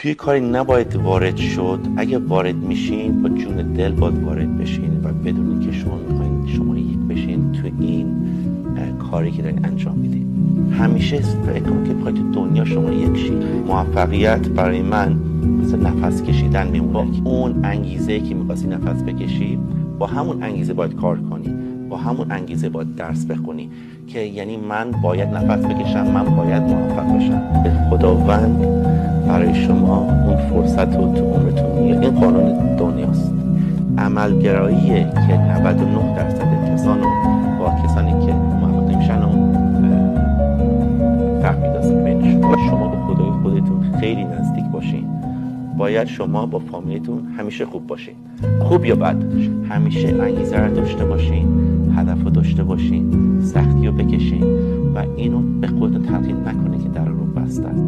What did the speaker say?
توی کاری نباید وارد شد. اگه وارد میشین با جون دل باید وارد بشین و بدونید که شما میخواین شما یک بشین توی این کاری که دارین انجام میدین. همیشه فکر کنید که بخواید تو دنیا شما یک شید. موفقیت برای من مثل نفس کشیدن میمونه. اون انگیزه که میخواستی نفس بکشی، با همون انگیزه باید کار کنی، با همون انگیزه باید درس بخونی، که یعنی من باید نفس بکشم، من باید موفق بشم. خداوند برای شما اون فرصت رو تو عمرتون میاره. این قانون دنیاست. عملگراییه که 99% کسانو با کسانی که موفق نمیشن و فرق می‌ندازه بینشون. شما با خدای خودتون خیلی نزدیک باشین. باید شما با فامیلتون همیشه خوب باشین، خوب یا بد، همیشه انگیزه رو داشته باشین، هدف رو داشته باشین، سختی رو بکشین و اینو به خودتون تلقین نکنه که در رو بسته است.